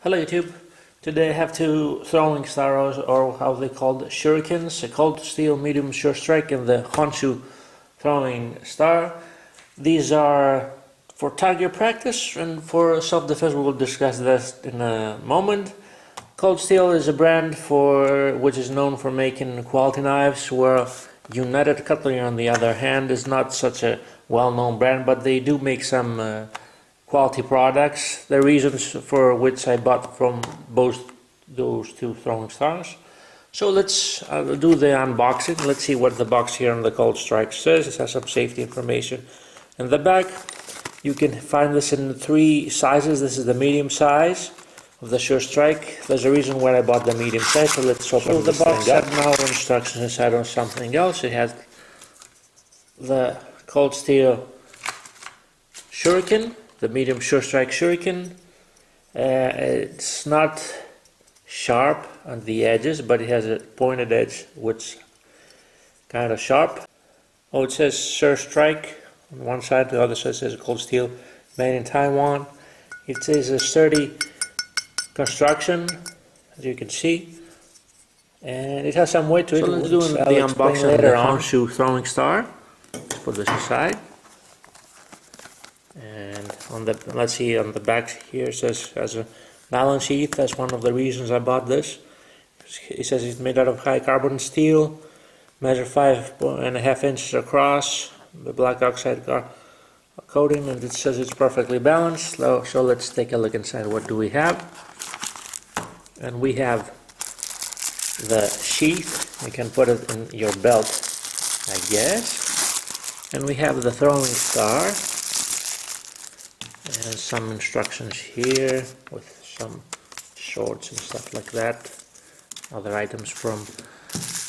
Hello YouTube. Today I have two throwing stars, or how they called shurikens, a cold steel medium sure strike and the Honshu Throwing Star. These are for target practice and for self-defense. We will discuss this in a moment. Cold Steel is a brand which is known for making quality knives, where United Cutlery on the other hand is not such a well-known brand, but they do make some quality products. The reasons for which I bought from both those two throwing stars. So let's do the unboxing. Let's see what the box here on the Cold Strike says. It has some safety information in the back. You can find this in three sizes. This is the medium size of the Sure Strike. There's a reason why I bought the medium size, so let's open the box up. Now instructions inside on something else. It has the Cold Steel Shuriken, the medium Sure Strike Shuriken. It's not sharp on the edges, but it has a pointed edge which kind of sharp. Oh, it says Sure Strike on one side, the other side says Cold Steel, made in Taiwan. It says a sturdy construction, as you can see, and it has some weight to it. So let's do the unboxing later on. Honshu Throwing Star. Let's put this aside. And on the, let's see, on the back here it says as a balance sheath. That's one of the reasons I bought this. It says it's made out of high carbon steel, measure 5.5 inches across, the black oxide coating, and it says it's perfectly balanced. So let's take a look inside. What do we have? And we have the sheath. You can put it in your belt, I guess. And we have the throwing star. And some instructions here with some shorts and stuff like that. Other items from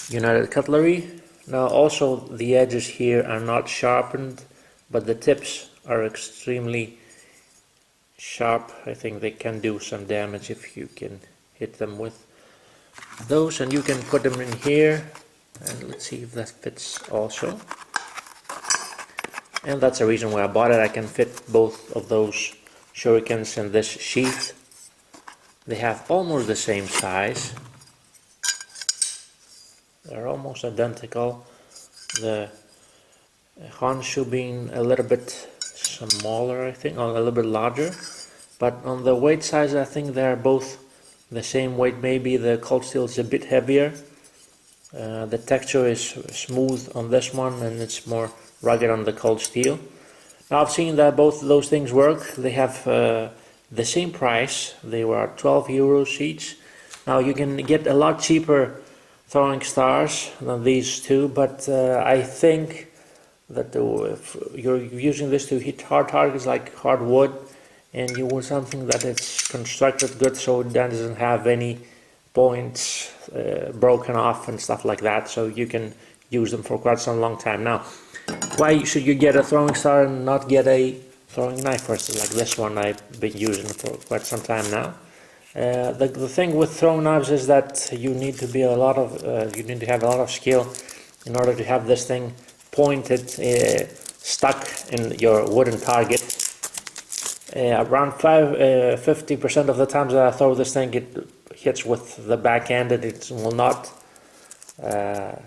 United Cutlery. Now also the edges here are not sharpened, but the tips are extremely sharp. I think they can do some damage if you can hit them with those, and you can put them in here, and let's see if that fits also. And that's the reason why I bought it. I can fit both of those shurikens in this sheath. They have almost the same size. They're almost identical. The Honshu being a little bit smaller, I think, or a little bit larger. But on the weight size, I think they're both the same weight. Maybe the Cold Steel is a bit heavier. The texture is smooth on this one, and it's more rugged on the Cold Steel. Now I've seen that both of those things work. They have the same price. They were 12 euros each. Now you can get a lot cheaper throwing stars than these two, but I think that if you're using this to hit hard targets like hardwood, and you want something that is constructed good so it doesn't have any points broken off and stuff like that, so you can use them for quite some long time. Now, why should you get a throwing star and not get a throwing knife first, like this one I've been using for quite some time now? The thing with throwing knives is that you need to be you need to have a lot of skill in order to have this thing pointed, stuck in your wooden target. Around 50% of the times that I throw this thing, it hits with the back end and it will not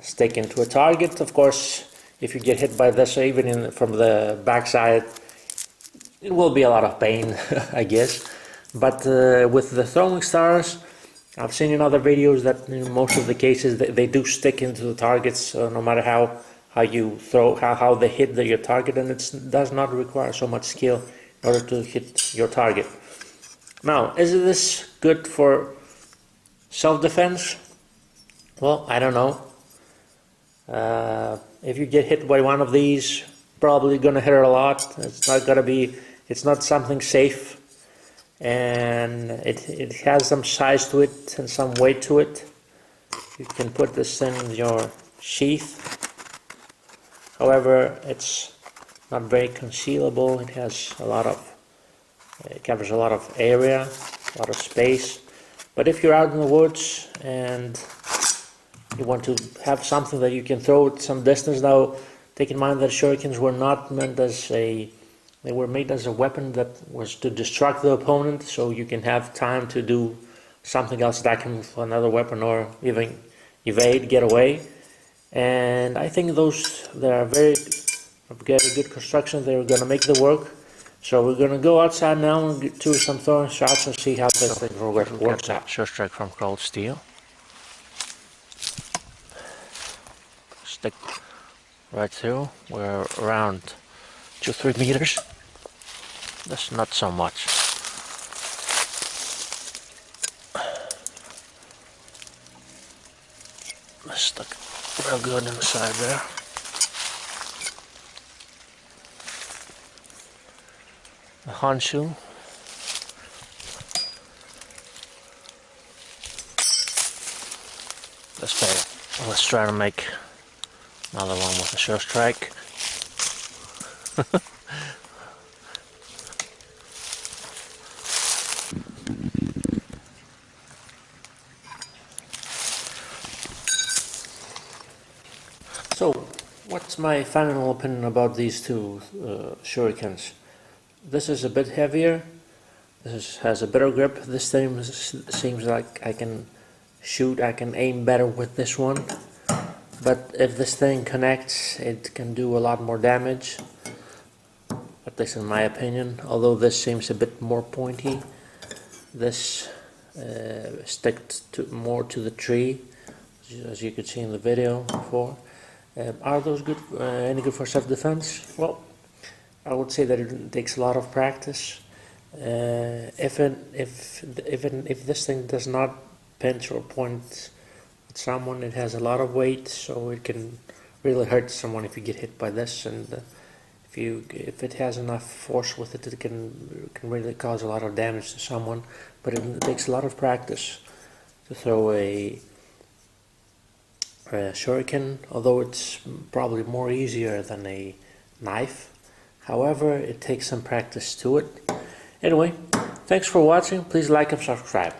stick into a target. Of course, if you get hit by this, even from the back side, it will be a lot of pain, I guess. But with the throwing stars, I've seen in other videos that in most of the cases they do stick into the targets, no matter how you throw, how they hit your target, and it does not require so much skill in order to hit your target. Now, is this good for self-defense? Well, I don't know. If you get hit by one of these, probably gonna hurt a lot. It's not something safe, and it has some size to it and some weight to it. You can put this in your sheath. However, it's not very concealable. It has it covers a lot of area, a lot of space. But if you're out in the woods and you want to have something that you can throw at some distance, now take in mind that shurikens were not meant as a They were made as a weapon that was to distract the opponent, so you can have time to do something else, attacking with another weapon, or even evade, get away. And I think they are very good construction. They're gonna make the work. So we're gonna go outside now and do some throwing shots and see how this thing works out. Short strike from cold steel. Stick right through. We're around 2-3 meters. That's not so much. Stuck real good inside there. The Honshu. That's better. Let's try to make another one with a short strike. So, what's my final opinion about these two shurikens? This is a bit heavier. This has a better grip. This thing seems like I can aim better with this one. But if this thing connects, it can do a lot more damage. At least in my opinion. Although this seems a bit more pointy. This sticks more to the tree, as you could see in the video before. Are those good? Any good for self-defense? Well, I would say that it takes a lot of practice. If this thing does not pinch or point at someone, it has a lot of weight, so it can really hurt someone if you get hit by this. And if it has enough force with it, it can really cause a lot of damage to someone. But it takes a lot of practice to throw a shuriken, although it's probably more easier than a knife. However, it takes some practice to it. Anyway, thanks for watching. Please like and subscribe.